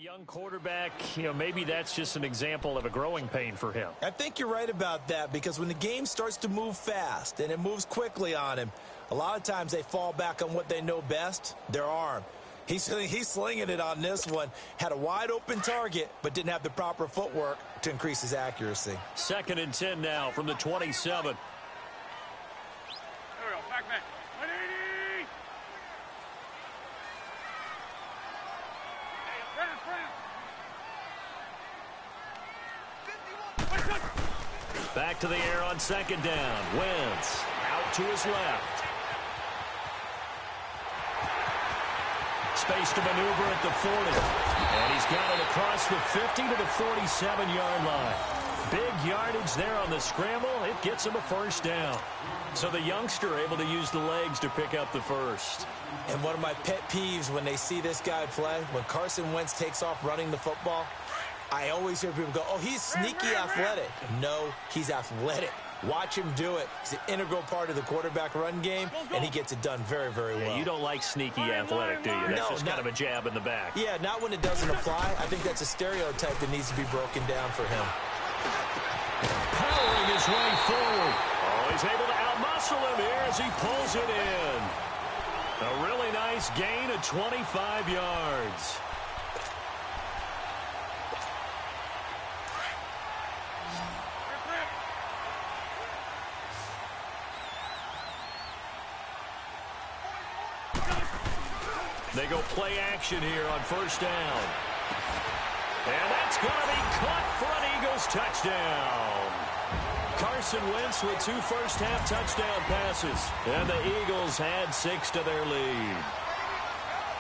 young quarterback, maybe that's just an example of a growing pain for him. I think you're right about that, because when the game starts to move fast and it moves quickly on him, a lot of times they fall back on what they know best, their arm. He's slinging it on this one. Had a wide open target, but didn't have the proper footwork to increase his accuracy. 2nd and 10 now from the 27. There we go. Back, man. 180. Back to the air on 2nd down. Wentz out to his left. Space to maneuver at the 40. And he's got it across the 50 to the 47-yard line. Big yardage there on the scramble. It gets him a first down. So the youngster able to use the legs to pick up the first. And one of my pet peeves when they see this guy play, when Carson Wentz takes off running the football, I always hear people go, oh, he's sneaky athletic. No, he's athletic. Watch him do it. He's an integral part of the quarterback run game, and he gets it done very, very well. You don't like sneaky athletic, do you? That's just kind of a jab in the back. Yeah, not when it doesn't apply. I think that's a stereotype that needs to be broken down for him. Powering his way forward. Oh, he's able to outmuscle him here as he pulls it in. A really nice gain of 25 yards. They go play action here on 1st down. And that's going to be caught for an Eagles touchdown. Carson Wentz with 2 first-half touchdown passes. And the Eagles had 6 to their lead.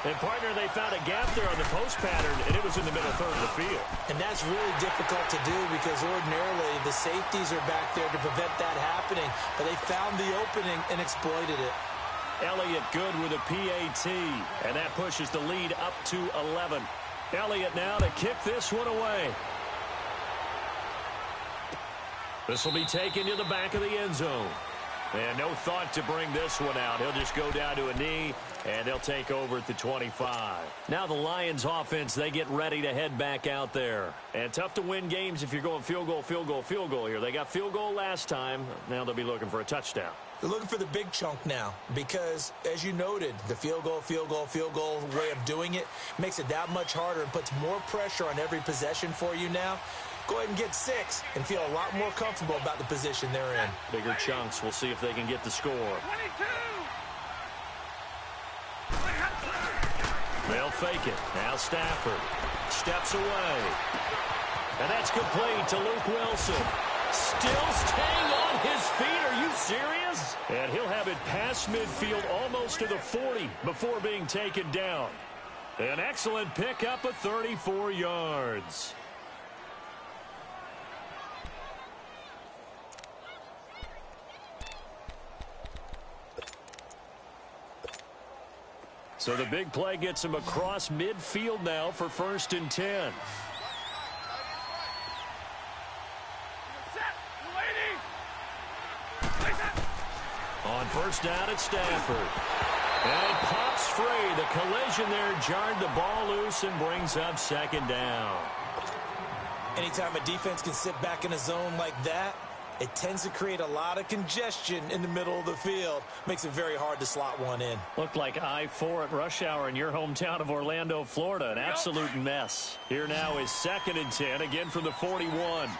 And, partner, they found a gap there on the post pattern, and it was in the middle third of the field. And that's really difficult to do, because ordinarily the safeties are back there to prevent that happening. But they found the opening and exploited it. Elliott good with a PAT, and that pushes the lead up to 11. Elliott now to kick this one away. This will be taken to the back of the end zone. And no thought to bring this one out. He'll just go down to a knee, and they'll take over at the 25. Now the Lions offense, they get ready to head back out there. And tough to win games if you're going field goal, field goal, field goal here. They got field goal last time. Now they'll be looking for a touchdown. They're looking for the big chunk now, because, as you noted, the field goal way of doing it makes it that much harder and puts more pressure on every possession for you now. Go ahead and get 6 and feel a lot more comfortable about the position they're in. Bigger chunks. We'll see if they can get the score. 22. They'll fake it. Now Stafford steps away. And that's complete to Luke Wilson. Still staying on his feet. Are you serious? And he'll have it past midfield almost to the 40 before being taken down. An excellent pickup of 34 yards. So the big play gets him across midfield now for 1st and 10. On 1st down at Stafford. And it pops free. The collision there jarred the ball loose and brings up 2nd down. Anytime a defense can sit back in a zone like that, it tends to create a lot of congestion in the middle of the field. Makes it very hard to slot one in. Looked like I-4 at rush hour in your hometown of Orlando, Florida. An absolute mess. Here now is 2nd and 10, again from the 41.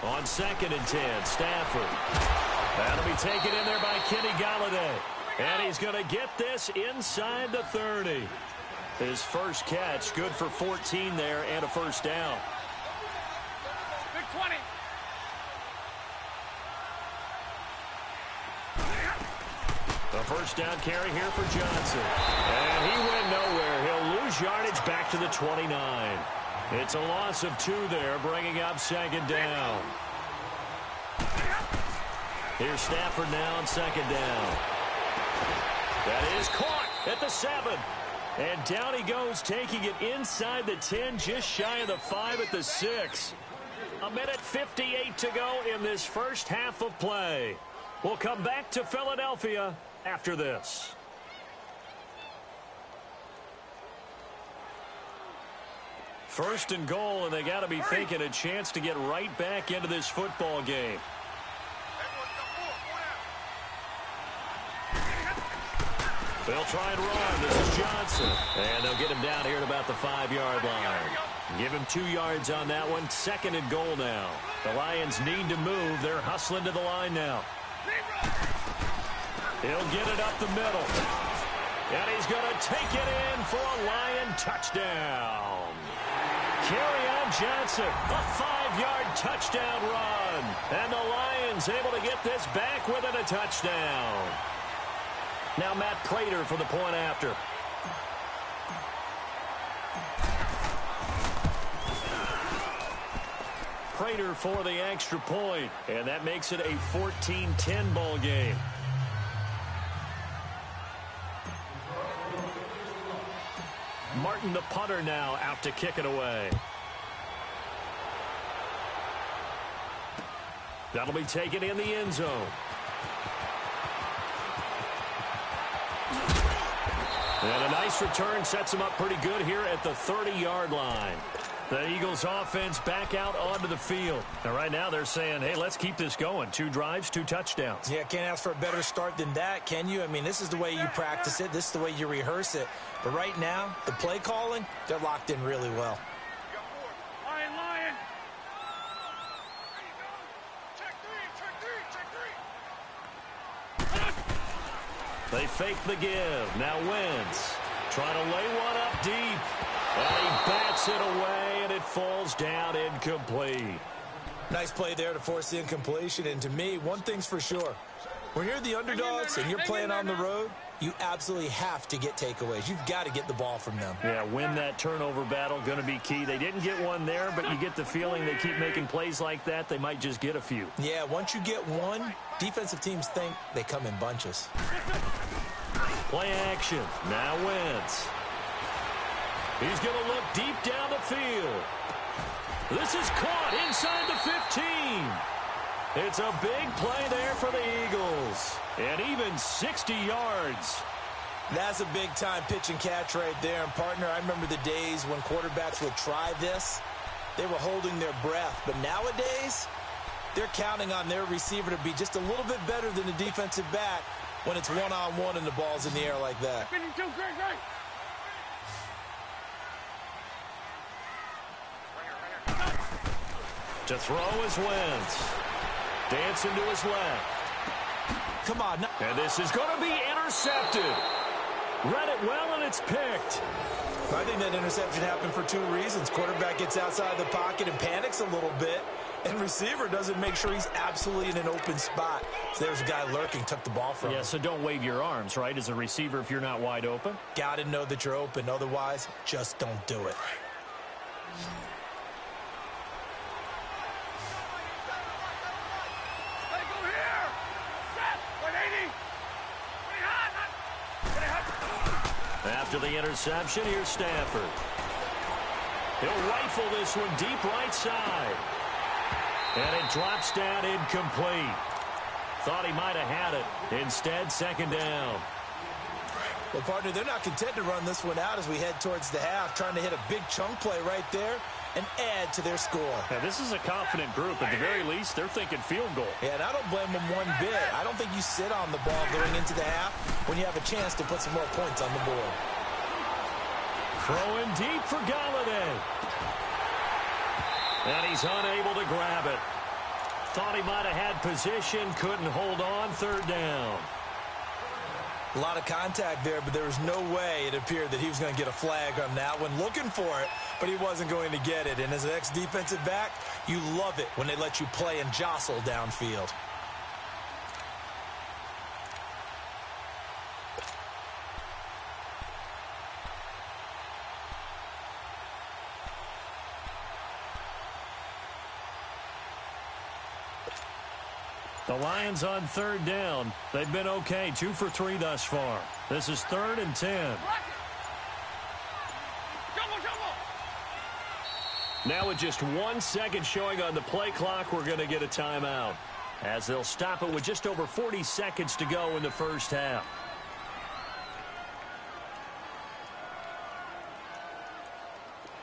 On 2nd and 10, Stafford. That'll be taken in there by Kenny Golladay. And he's going to get this inside the 30. His first catch, good for 14 there and a 1st down. Big 20. The 1st down carry here for Johnson. And he went nowhere. He'll lose yardage back to the 29. It's a loss of 2 there, bringing up 2nd down. Here's Stafford now on 2nd down. That is caught at the 7. And down he goes, taking it inside the 10, just shy of the 5 at the 6. A minute 58 to go in this first half of play. We'll come back to Philadelphia after this. First and goal, and they got to be thinking a chance to get right back into this football game. They'll try and run. This is Johnson. And they'll get him down here at about the 5-yard line. Give him 2 yards on that one. Second and goal now. The Lions need to move. They're hustling to the line now. He'll get it up the middle. And he's going to take it in for a Lion touchdown. Kerryon Johnson, a 5-yard touchdown run. And the Lions able to get this back within a touchdown. Now Matt Prater for the point after. Prater for the extra point, and that makes it a 14-10 ball game. Martin, the punter, now out to kick it away. That'll be taken in the end zone. And a nice return sets him up pretty good here at the 30-yard line. The Eagles offense back out onto the field. Now, right now they're saying, hey, let's keep this going. 2 drives, 2 touchdowns. Yeah, can't ask for a better start than that, can you? I mean, this is the way you practice it. This is the way you rehearse it. But right now, the play calling, they're locked in really well. Lion, Lion. Check three. They fake the give. Now Wentz trying to lay one up deep. And he bats it away, and it falls down incomplete. Nice play there to force the incompletion. And to me, one thing's for sure. When you're the underdogs and you're playing on the road, you absolutely have to get takeaways. You've got to get the ball from them. Yeah, win that turnover battle, going to be key. They didn't get one there, but you get the feeling they keep making plays like that, they might just get a few. Yeah, once you get one, defensive teams think they come in bunches. Play action. Now Wentz. He's going to look deep down the field. This is caught inside the 15. It's a big play there for the Eagles. And even 60 yards. That's a big-time pitch and catch right there. And, partner, I remember the days when quarterbacks would try this. They were holding their breath. But nowadays, they're counting on their receiver to be just a little bit better than the defensive back when it's one-on-one and the ball's in the air like that. To throw is Wentz. Dancing to his left. Come on. And this is going to be intercepted. Read it well, and it's picked. I think that interception happened for 2 reasons. Quarterback gets outside the pocket and panics a little bit, and receiver doesn't make sure he's absolutely in an open spot. So there's a guy lurking, took the ball from him. Yeah, so don't wave your arms, right, as a receiver if you're not wide open. Got to know that you're open. Otherwise, just don't do it. After the interception, here's Stafford. He'll rifle this one deep right side. And it drops down incomplete. Thought he might have had it. Instead, second down. Well, partner, they're not content to run this one out as we head towards the half, trying to hit a big chunk play right there and add to their score. Now, this is a confident group. At the very least, they're thinking field goal. Yeah, and I don't blame them one bit. I don't think you sit on the ball going into the half when you have a chance to put some more points on the board. Throwing deep for Galladay. And he's unable to grab it. Thought he might have had position, couldn't hold on, third down. A lot of contact there, but there was no way it appeared that he was going to get a flag on that one. Looking for it, but he wasn't going to get it. And as an ex-defensive back, you love it when they let you play and jostle downfield. The Lions on third down. They've been okay, 2 for 3 thus far. This is 3rd and 10. Now with just 1 second showing on the play clock, we're going to get a timeout. as they'll stop it with just over 40 seconds to go in the first half.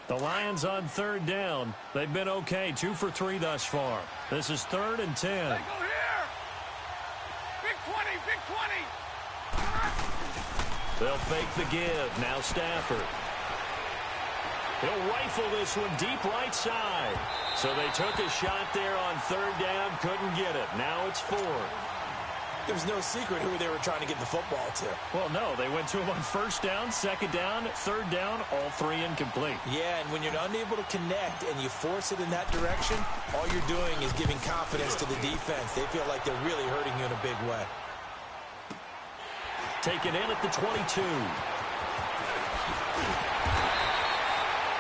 The Lions on third down. They've been okay, 2 for 3 thus far. This is 3rd and 10. They go here. Big 20, big 20. They'll fake the give. Now Stafford. He'll rifle this one deep right side. So they took a shot there on 3rd down, couldn't get it. Now it's 4th. There was no secret who they were trying to get the football to. Well, no, they went to him on 1st down, 2nd down, 3rd down, all 3 incomplete. Yeah, and when you're unable to connect and you force it in that direction, all you're doing is giving confidence to the defense. They feel like they're really hurting you in a big way. Taken in at the 22.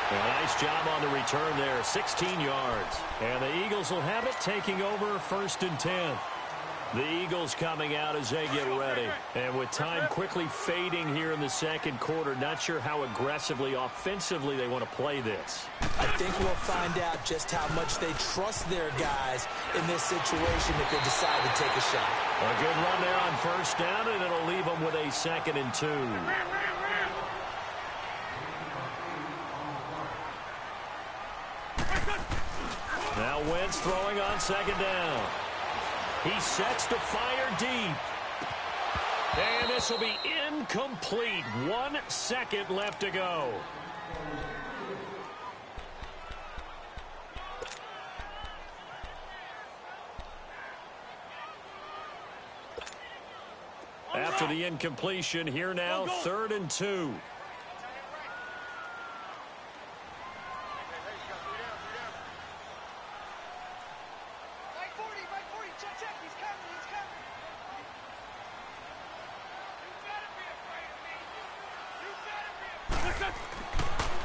A nice job on the return there, 16 yards. And the Eagles will have it, taking over 1st and 10. The Eagles coming out as they get ready. And with time quickly fading here in the second quarter, not sure how aggressively, offensively they want to play this. I think we'll find out just how much they trust their guys in this situation if they decide to take a shot. A good run there on 1st down, and it'll leave them with a 2nd and 2. Now Wentz throwing on 2nd down. He sets to fire deep. And this will be incomplete. 1 second left to go. After the incompletion, here now, 3rd and 2.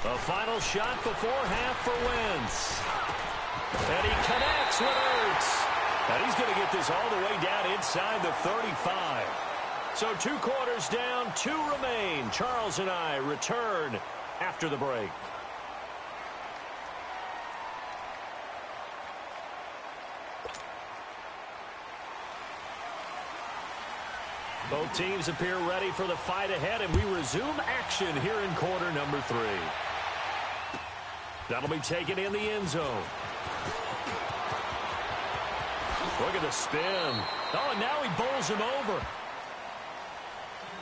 The final shot before half for Wentz. And he connects with Ertz. And he's going to get this all the way down inside the 35. So 2 quarters down, 2 remain. Charles and I return after the break. Both teams appear ready for the fight ahead, and we resume action here in quarter number 3. That'll be taken in the end zone. Look at the spin. Oh, and now he bowls him over.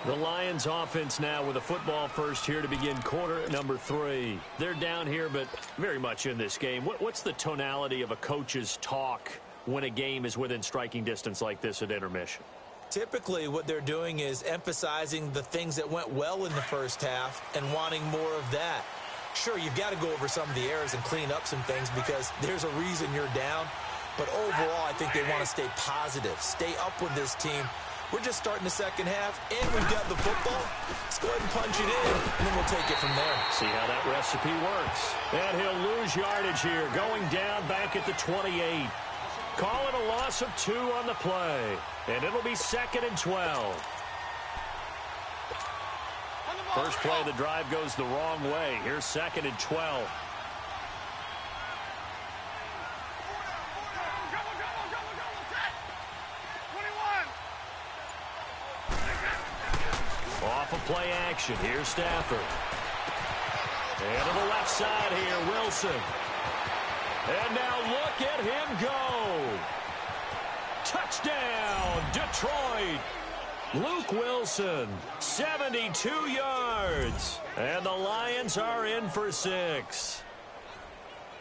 The Lions offense now with a football first here to begin quarter number 3. They're down here, but very much in this game. What's the tonality of a coach's talk when a game is within striking distance like this at intermission? Typically, what they're doing is emphasizing the things that went well in the first half and wanting more of that. Sure, you've got to go over some of the errors and clean up some things because there's a reason you're down. But overall, I think they want to stay positive, stay up with this team. We're just starting the second half, and we've got the football. Let's go ahead and punch it in, and then we'll take it from there. See how that recipe works. And he'll lose yardage here, going down back at the 28. Call it a loss of 2 on the play. And it'll be 2nd and 12. First play of the drive goes the wrong way. Here's 2nd and 12. Off of play action. Here's Stafford. And to the left side here, Wilson. And now look at him go. Touchdown, Detroit. Luke Wilson, 72 yards. And the Lions are in for 6.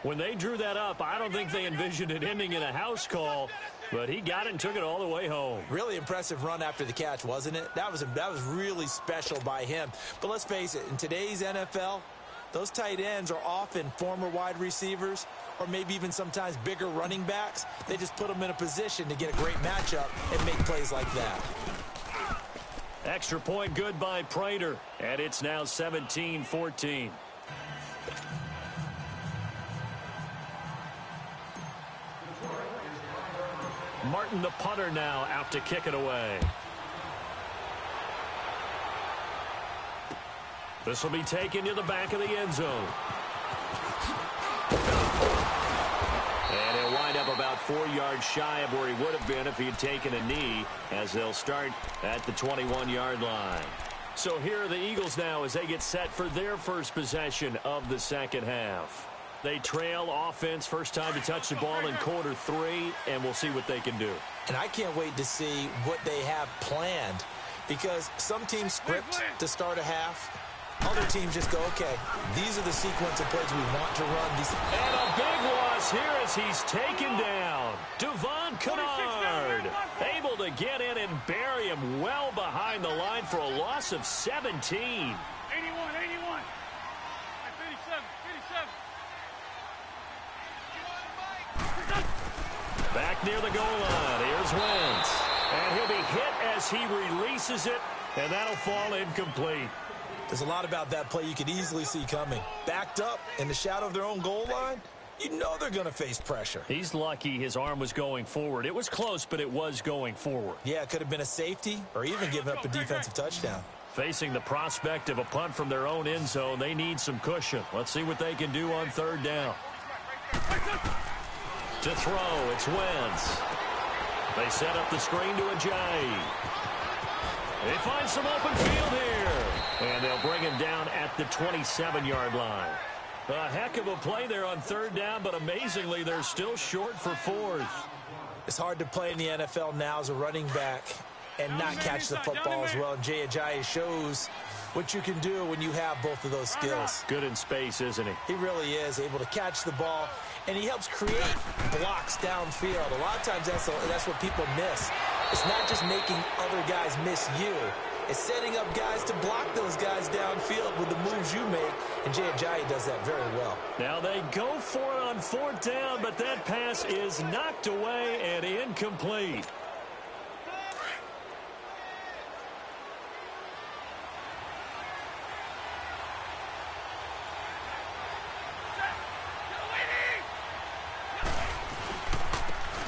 When they drew that up, I don't think they envisioned it ending in a house call, but he got it and took it all the way home. Really impressive run after the catch, wasn't it? That was really special by him. But let's face it, in today's NFL, those tight ends are often former wide receivers or maybe even sometimes bigger running backs. They just put them in a position to get a great matchup and make plays like that. Extra point good by Prater, and it's now 17-14. Martin, the punter, now out to kick it away. This will be taken to the back of the end zone. And he'll wind up about 4 yards shy of where he would have been if he had taken a knee, as they'll start at the 21-yard line. So here are the Eagles now as they get set for their first possession of the second half. They trail offense, first time to touch the ball in quarter 3, and we'll see what they can do. And I can't wait to see what they have planned, because some teams script to start a half. Other teams just go, okay, these are the sequence of plays we want to run. And a big loss here as he's taken down. Devon Kennard able to get in and bury him well behind the line for a loss of 17. 81. 57. Back near the goal line. Here's Wentz. And he'll be hit as he releases it, and that'll fall incomplete. There's a lot about that play you could easily see coming. Backed up in the shadow of their own goal line, you know they're going to face pressure. He's lucky his arm was going forward. It was close, but it was going forward. Yeah, it could have been a safety or even given up a defensive touchdown. Facing the prospect of a punt from their own end zone, they need some cushion. Let's see what they can do on third down. To throw, it's Wentz. They set up the screen to Ajayi. They find some open field here. And they'll bring him down at the 27-yard line. A heck of a play there on third down, but amazingly, they're still short for fourth. It's hard to play in the NFL now as a running back and not catch the football as well. And Jay Ajayi shows what you can do when you have both of those skills. Good in space, isn't he? He really is able to catch the ball, and he helps create blocks downfield. A lot of times that's what people miss. It's not just making other guys miss you. It's setting up guys to block those guys downfield with the moves you make, and Jay Ajayi does that very well. Now they go for it on fourth down, but that pass is knocked away and incomplete.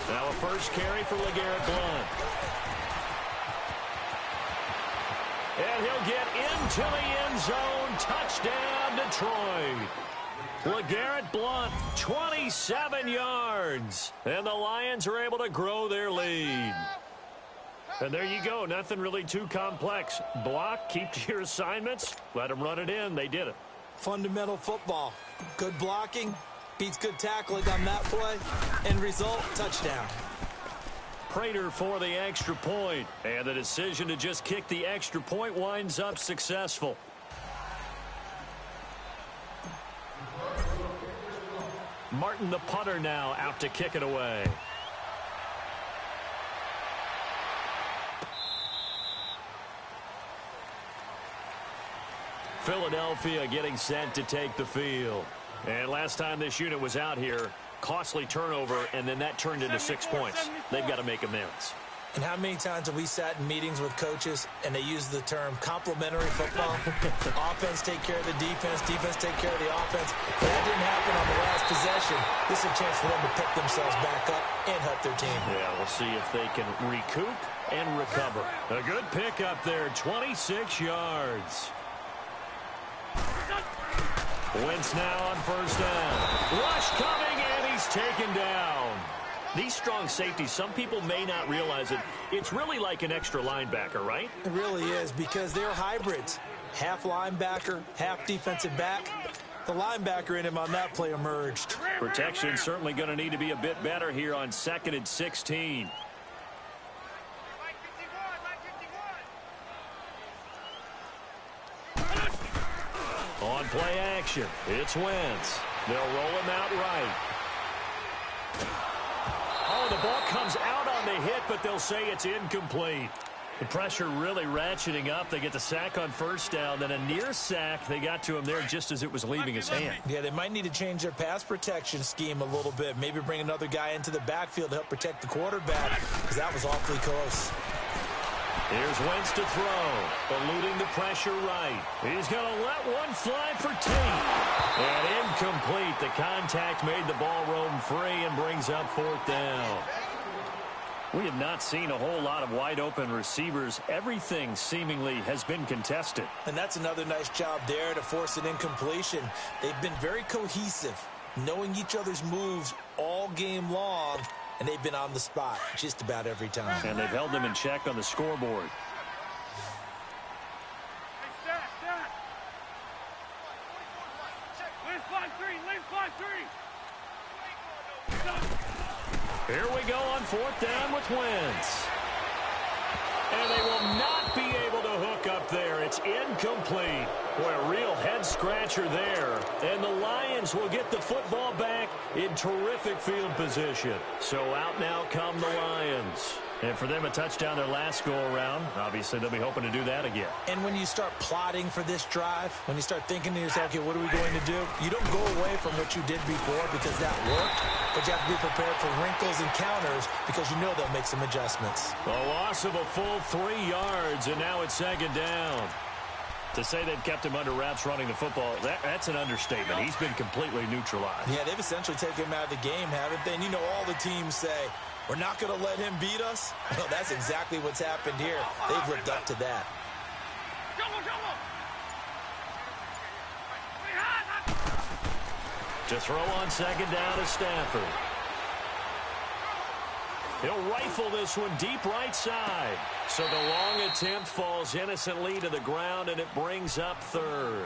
Now a first carry for LeGarrette Blount. And he'll get into the end zone. Touchdown, Detroit. LeGarrette Blount, 27 yards. And the Lions are able to grow their lead. And there you go. Nothing really too complex. Block, keep to your assignments. Let them run it in. They did it. Fundamental football. Good blocking beats good tackling on that play. End result, touchdown. Prater for the extra point, and the decision to just kick the extra point winds up successful. Martin, the punter, now out to kick it away. Philadelphia getting set to take the field. And last time this unit was out here, costly turnover, and then that turned into 6 points. They've got to make amends. And how many times have we sat in meetings with coaches and they use the term complementary football? Offense take care of the defense, defense take care of the offense. That didn't happen on the last possession. This is a chance for them to pick themselves back up and help their team. Yeah, we'll see if they can recoup and recover. A good pickup there, 26 yards. Wentz now on first down. Rush coming, and he's taken down. These strong safeties, some people may not realize it. It's really like an extra linebacker, right? It really is, because they're hybrids. Half linebacker, half defensive back. The linebacker in him on that play emerged. Protection certainly going to need to be a bit better here on 2nd and 16. On play action, it's Wentz. They'll roll him out right. Oh, the ball comes out on the hit, but they'll say it's incomplete. The pressure really ratcheting up. They get the sack on first down, then a near sack. They got to him there just as it was leaving his hand. Yeah, they might need to change their pass protection scheme a little bit. Maybe bring another guy into the backfield to help protect the quarterback, because that was awfully close. Here's Wentz to throw, eluding the pressure right. He's going to let one fly for Tate. And incomplete. The contact made the ball roam free and brings up fourth down. We have not seen a whole lot of wide-open receivers. Everything seemingly has been contested. And that's another nice job there to force an incompletion. They've been very cohesive, knowing each other's moves all game long, and they've been on the spot just about every time. And they've held them in check on the scoreboard. Here we go on 4th down with Wentz. And they will not be able to hook up there. It's incomplete. Boy, a real head-scratcher there. And the Lions will get the football back in terrific field position. So out now come the Lions. And for them, a touchdown their last go-around. Obviously, they'll be hoping to do that again. And when you start plotting for this drive, when you start thinking to yourself, okay, what are we going to do? You don't go away from what you did before because that worked, but you have to be prepared for wrinkles and counters because you know they'll make some adjustments. A loss of a full 3 yards, and now it's 2nd down. To say they've kept him under wraps running the football, that's an understatement. He's been completely neutralized. Yeah, they've essentially taken him out of the game, haven't they? And you know all the teams say, we're not going to let him beat us. Well, that's exactly what's happened here. They've lived up to that. To throw on 2nd down is Stafford. He'll rifle this one deep right side. So the long attempt falls innocently to the ground, and it brings up 3rd.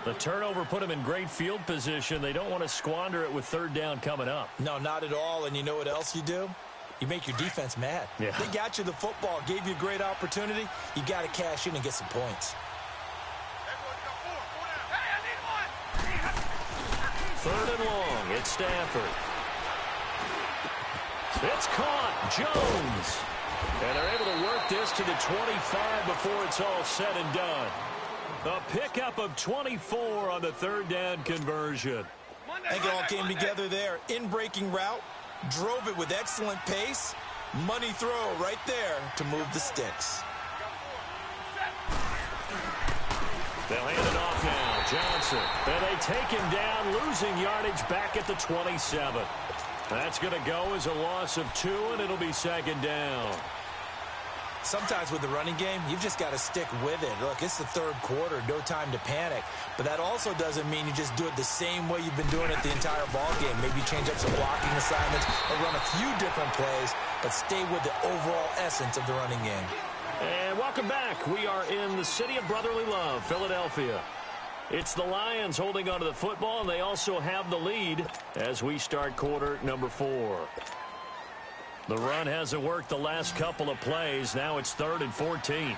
The turnover put him in great field position. They don't want to squander it with 3rd down coming up. No, not at all. And you know what else you do? You make your defense mad. Yeah. They got you the football, gave you a great opportunity. You got to cash in and get some points. 3rd and long. It's Stafford. It's caught. Jones. And they're able to work this to the 25 before it's all said and done. A pickup of 24 on the 3rd down conversion. I think it all came together there. In-breaking route. Drove it with excellent pace. Money throw right there to move the sticks. They'll hand it off now. Johnson. And they take him down, losing yardage back at the 27. That's going to go as a loss of 2, and it'll be 2nd down. Sometimes with the running game, you've just got to stick with it. Look, it's the 3rd quarter, no time to panic. But that also doesn't mean you just do it the same way you've been doing it the entire ball game. Maybe change up some blocking assignments or run a few different plays, but stay with the overall essence of the running game. And welcome back. We are in the city of brotherly love, Philadelphia. It's the Lions holding onto the football, and they also have the lead as we start quarter number 4. The run hasn't worked the last couple of plays. Now it's 3rd and 14.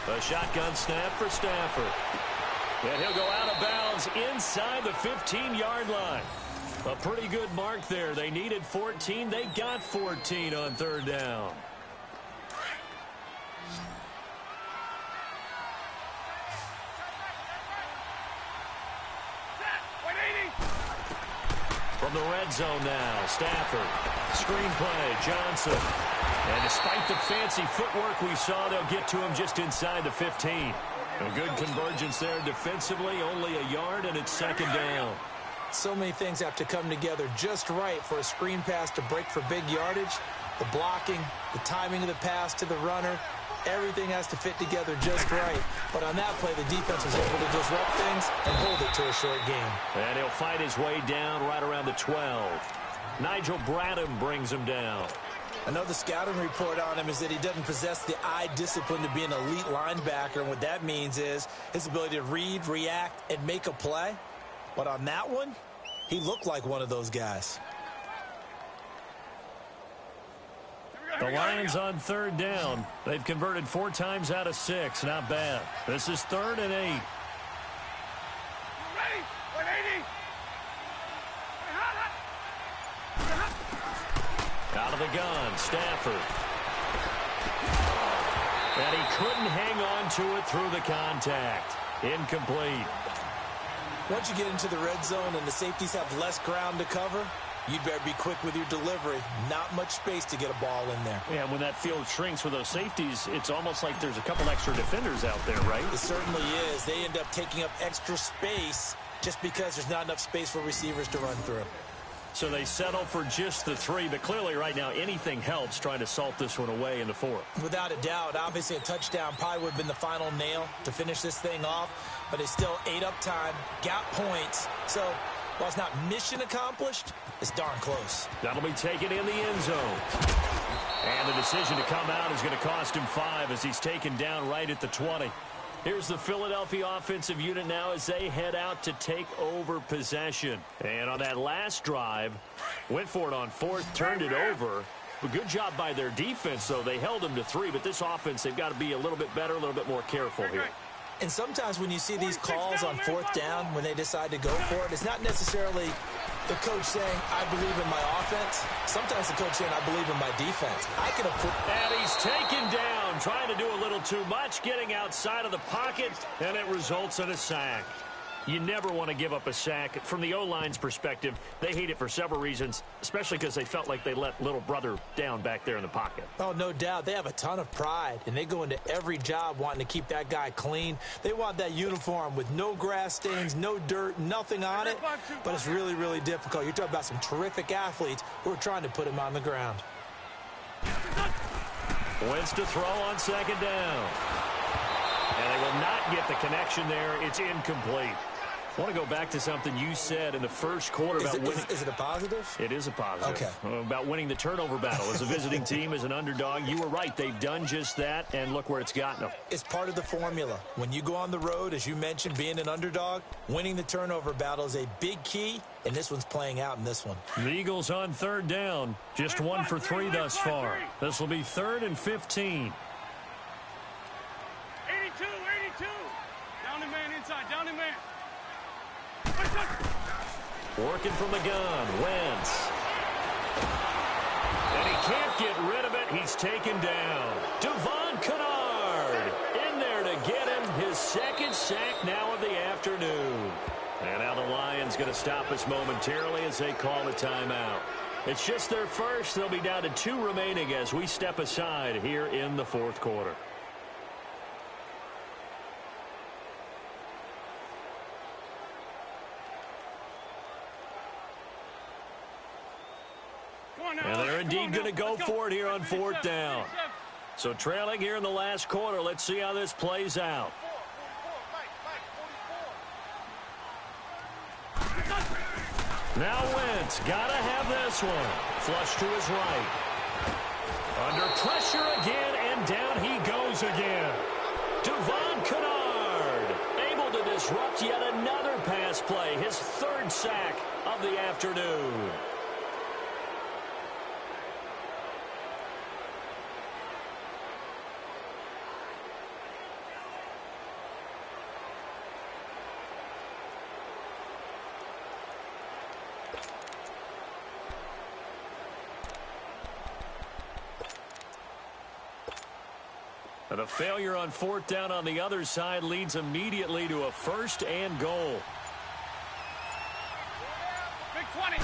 A shotgun snap for Stafford. And he'll go out of bounds inside the 15-yard line. A pretty good mark there. They needed 14. They got 14 on 3rd down. From the red zone now, Stafford. Screen play, Johnson. And despite the fancy footwork we saw, they'll get to him just inside the 15. A good convergence there defensively, only a yard, and it's 2nd down. So many things have to come together just right for a screen pass to break for big yardage. The blocking, the timing of the pass to the runner, everything has to fit together just right. But on that play, the defense was able to disrupt things and hold it to a short game. And he'll fight his way down right around the 12. Nigel Bradham brings him down. I know the scouting report on him is that he doesn't possess the eye discipline to be an elite linebacker. And what that means is his ability to read, react, and make a play. But on that one, he looked like one of those guys. The Lions on 3rd down. They've converted 4 times out of 6. Not bad. This is 3rd and 8. Ready? 180. Out of the gun, Stafford. And he couldn't hang on to it through the contact. Incomplete. Once you get into the red zone and the safeties have less ground to cover, you'd better be quick with your delivery. Not much space to get a ball in there. Yeah, when that field shrinks with those safeties, it's almost like there's a couple extra defenders out there, right? It certainly is. They end up taking up extra space just because there's not enough space for receivers to run through. So they settle for just the 3, but clearly right now anything helps trying to salt this one away in the 4th. Without a doubt, obviously a touchdown probably would have been the final nail to finish this thing off, but it's still ate up time, got points. So while it's not mission accomplished, it's darn close. That'll be taken in the end zone. And the decision to come out is going to cost him 5 as he's taken down right at the 20. Here's the Philadelphia offensive unit now as they head out to take over possession. And on that last drive, went for it on 4th, turned it over. A good job by their defense, though. They held them to 3, but this offense, they've got to be a little bit better, a little bit more careful here. And sometimes when you see these calls on 4th down, when they decide to go for it, it's not necessarily the coach saying, I believe in my offense. Sometimes the coach saying, I believe in my defense. I can afford. And he's taken down, trying to do a little too much, getting outside of the pocket, and it results in a sack. You never want to give up a sack. From the O-line's perspective, they hate it for several reasons, especially because they felt like they let little brother down back there in the pocket. Oh, no doubt. They have a ton of pride, and they go into every job wanting to keep that guy clean. They want that uniform with no grass stains, no dirt, nothing on it, but it's really, really difficult. You're talking about some terrific athletes who are trying to put him on the ground. Wentz to throw on 2nd down. And they will not get the connection there. It's incomplete. I want to go back to something you said in the first quarter about winning. Is it a positive? It is a positive. Okay. About winning the turnover battle as a visiting team, as an underdog. You were right. They've done just that, and look where it's gotten them. It's part of the formula. When you go on the road, as you mentioned, being an underdog, winning the turnover battle is a big key, and this one's playing out in this one. The Eagles on 3rd down. Just 1 for 3 thus far. This will be 3rd and 15. 82. Down the man inside. Down the man. Working from the gun, Wentz. And he can't get rid of it. He's taken down. Devon Kennard in there to get him his 2nd sack now of the afternoon. And now the Lions going to stop us momentarily as they call the timeout. It's just their first. They'll be down to 2 remaining as we step aside here in the 4th quarter. And they're indeed going to go for it here on 4th down. So trailing here in the last quarter. Let's see how this plays out. Now Wentz got to have this one. Flush to his right. Under pressure again, and down he goes again. Devon Kennard able to disrupt yet another pass play. His 3rd sack of the afternoon. And a failure on 4th down on the other side leads immediately to a 1st and goal.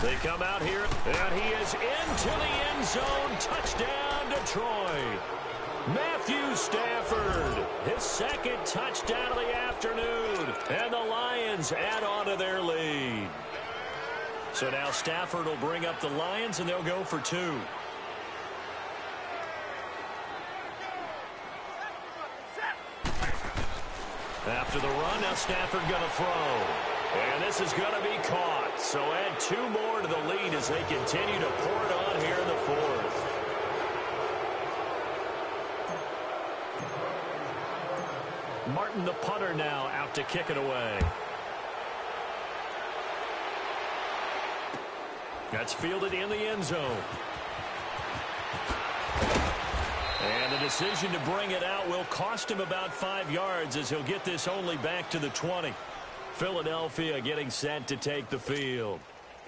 They come out here, and he is into the end zone. Touchdown, Detroit. Matthew Stafford, his 2nd touchdown of the afternoon. And the Lions add on to their lead. So now Stafford will bring up the Lions, and they'll go for 2. After the run, now Stafford going to throw. And this is going to be caught. So add 2 more to the lead as they continue to pour it on here in the 4th. Martin, the punter, now out to kick it away. That's fielded in the end zone. And the decision to bring it out will cost him about 5 yards as he'll get this only back to the 20. Philadelphia getting set to take the field.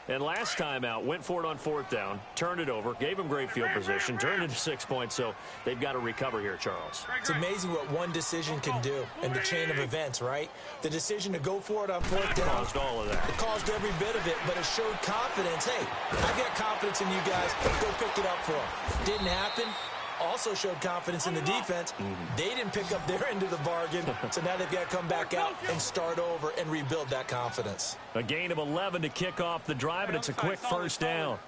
And last time out, went for it on 4th down, turned it over, gave him great field position, turned it to 6 points, so they've got to recover here, Charles. It's amazing what one decision can do in the chain of events, right? The decision to go for it on 4th down. Caused all of that. It caused every bit of it, but it showed confidence. Hey, I got confidence in you guys. Go pick it up for them. Didn't happen. also showed confidence in the defense. They didn't pick up their end of the bargain, so now they've got to come back out and start over and rebuild that confidence. A gain of 11 to kick off the drive, and it's a quick first down.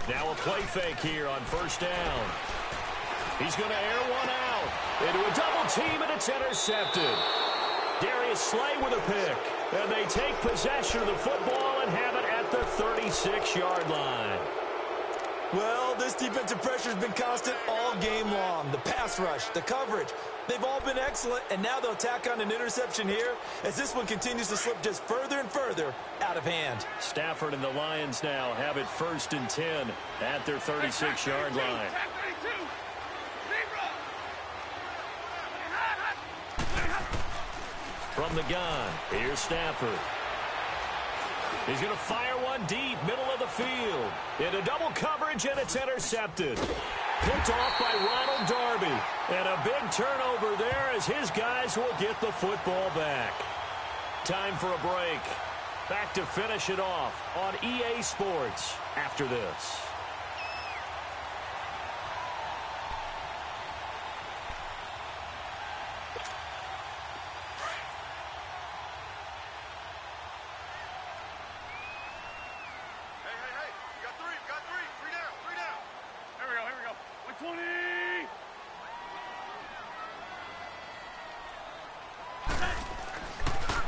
Now a play fake here on first down. He's going to air one out into a double team, and it's intercepted. Darius Slay with a pick, and they take possession of the football and have it at the 36-yard line. Well, this defensive pressure has been constant all game long. The pass rush, the coverage, they've all been excellent, and now they'll tack on an interception here as this one continues to slip just further and further out of hand. Stafford and the Lions now have it 1st and 10 at their 36-yard line. From the gun, here's Stafford. He's going to fire one deep, middle of the field. Into double coverage, and it's intercepted. Picked off by Ronald Darby. And a big turnover there as his guys will get the football back. Time for a break. Back to finish it off on EA Sports after this.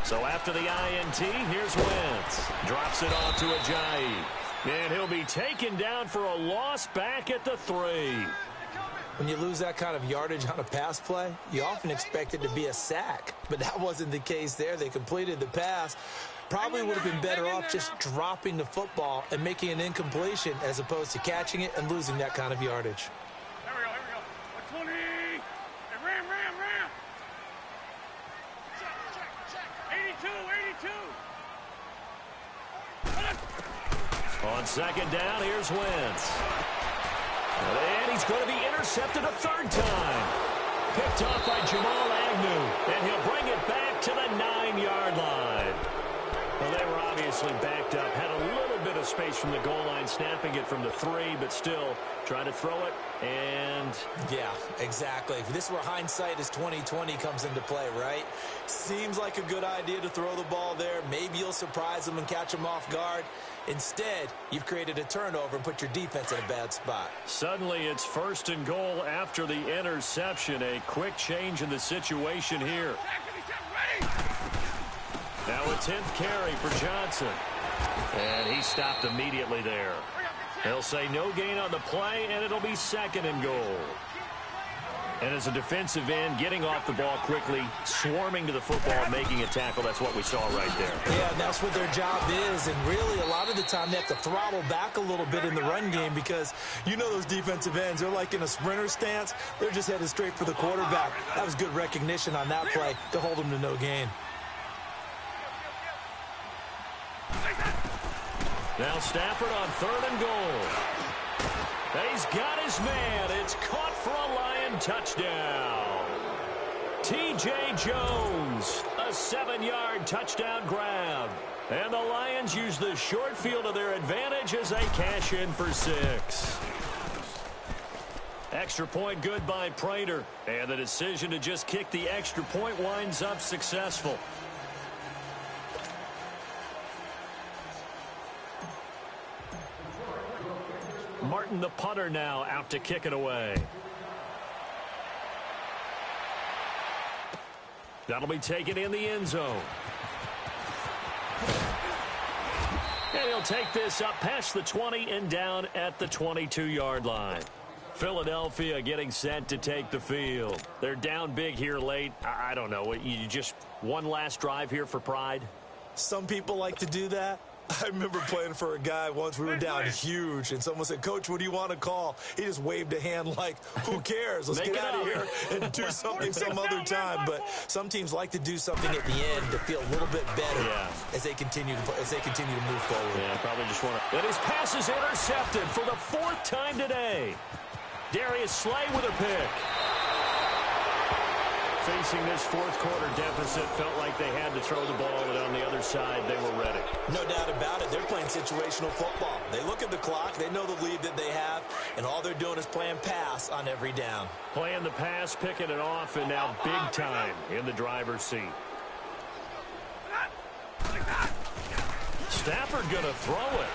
So after the INT, here's Wentz. Drops it off to Ajayi. And he'll be taken down for a loss back at the 3. When you lose that kind of yardage on a pass play, you often expect it to be a sack. But that wasn't the case there. They completed the pass. Probably would have been better off just dropping the football and making an incompletion as opposed to catching it and losing that kind of yardage. Here we go. 120. Hey, ram. 82. On second down, here's Wentz. And he's going to be intercepted a 3rd time. Picked off by Jamal Agnew. And he'll bring it back to the 9-yard line. Well, they were obviously backed up. Had a little bit of space from the goal line, snapping it from the 3, but still trying to throw it. And yeah, exactly. This is where hindsight is 20/20 comes into play, right? Seems like a good idea to throw the ball there. Maybe you'll surprise them and catch them off guard. Instead, you've created a turnover and put your defense in a bad spot. Suddenly, it's 1st and goal after the interception. A quick change in the situation here. Now a 10th carry for Johnson. And he stopped immediately there. They'll say no gain on the play, and it'll be 2nd and goal. And as a defensive end, getting off the ball quickly, swarming to the football, making a tackle, that's what we saw right there. Yeah, and that's what their job is. And really, a lot of the time, they have to throttle back a little bit in the run game because you know those defensive ends, they're like in a sprinter stance. They're just headed straight for the quarterback. That was good recognition on that play to hold them to no gain. Now Stafford on 3rd and goal. He's got his man. It's caught for a Lion touchdown. T.J. Jones, a 7-yard touchdown grab. And the Lions use the short field to their advantage as they cash in for 6. Extra point good by Prater. And the decision to just kick the extra point winds up successful. Martin, the punter, now out to kick it away. That'll be taken in the end zone. And he'll take this up past the 20 and down at the 22-yard line. Philadelphia getting set to take the field. They're down big here late. I don't know. You just one last drive here for pride? Some people like to do that. I remember playing for a guy once. We were down huge, and someone said, "Coach, what do you want to call?" He just waved a hand like, "Who cares? Let's get out of here and do something some other time." But some teams like to do something at the end to feel a little bit better as they continue to move forward. Yeah, probably just want to. And his pass is intercepted for the 4th time today. Darius Slay with a pick. facing this fourth quarter deficit, felt like they had to throw the ball, and on the other side, they were ready. No doubt about it. They're playing situational football. They look at the clock. They know the lead that they have, and all they're doing is playing pass on every down. Playing the pass, picking it off, and now big time in the driver's seat. Stafford going to throw it.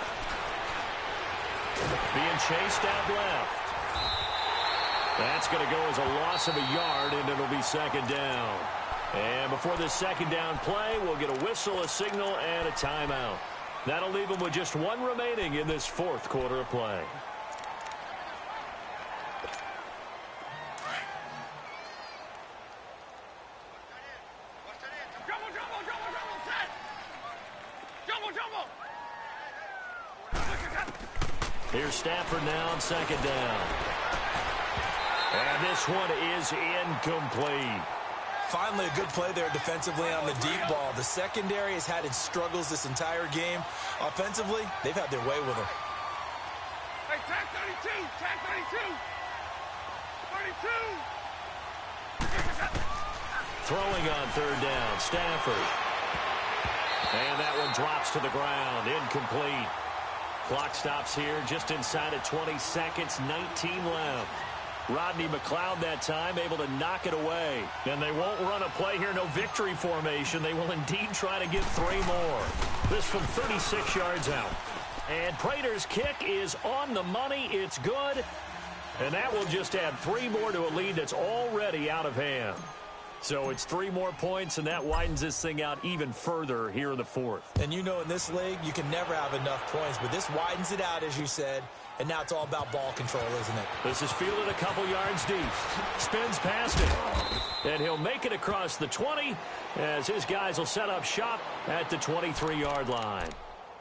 Being chased out left. That's going to go as a loss of a yard, and it'll be second down. And before this second down play, we'll get a whistle, a signal, and a timeout. That'll leave them with just one remaining in this fourth quarter of play. Here's Stafford now on second down. And this one is incomplete. Finally, a good play there defensively on the deep ball. The secondary has had its struggles this entire game. Offensively, they've had their way with them. Hey, tag 32! Tag 32! 32! Throwing on third down, Stafford. And that one drops to the ground, incomplete. Clock stops here just inside of 20 seconds, 19 left. Rodney McLeod that time able to knock it away. And they won't run a play here, no victory formation. They will indeed try to get 3 more. This from 36 yards out. And Prater's kick is on the money. It's good. And that will just add 3 more to a lead that's already out of hand. So it's 3 more points, and that widens this thing out even further here in the fourth. And you know in this league, you can never have enough points, but this widens it out, as you said, and now it's all about ball control, isn't it? This is fielded a couple yards deep. Spins past it. And he'll make it across the 20 as his guys will set up shop at the 23-yard line.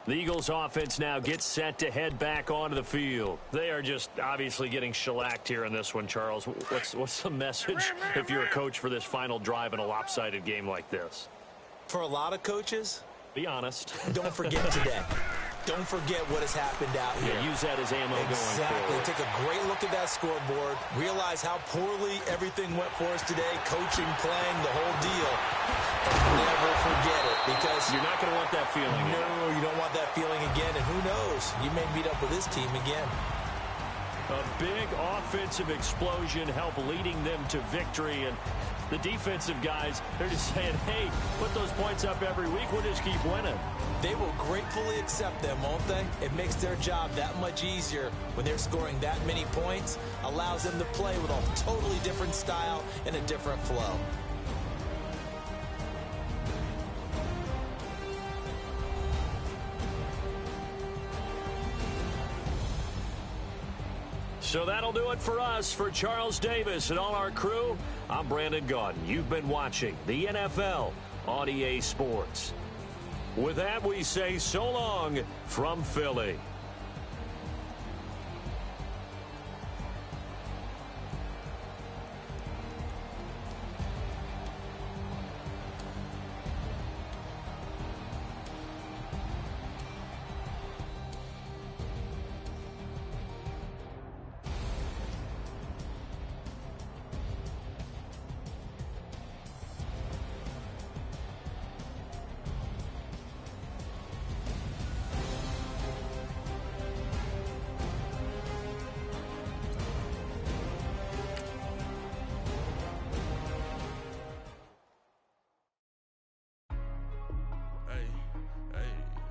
The Eagles offense now gets set to head back onto the field. They are just obviously getting shellacked here in this one, Charles. What's the message if you're a coach for this final drive in a lopsided game like this? For a lot of coaches, be honest. Don't forget today. Don't forget what has happened out here. Yeah, use that as ammo going Exactly. forward. Take a great look at that scoreboard. Realize how poorly everything went for us today. Coaching, playing, the whole deal. And never forget it, because you're not going to want that feeling again. No, you don't want that feeling again. And who knows? You may meet up with this team again. A big offensive explosion help leading them to victory. And the defensive guys, they're just saying, hey, put those points up every week. We'll just keep winning. They will gratefully accept them, won't they? It makes their job that much easier when they're scoring that many points. Allows them to play with a totally different style and a different flow. So that'll do it for us. For Charles Davis and all our crew, I'm Brandon Gaudin. You've been watching the NFL on EA Sports. With that, we say so long from Philly.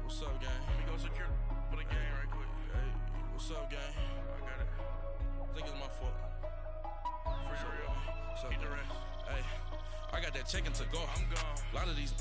What's up, gang? Let me go secure for the game right quick. Hey, what's up, gang? I got it. I think it's my fault. For real. Keep the rest. Hey, I got that chicken to go. I'm gone. A lot of these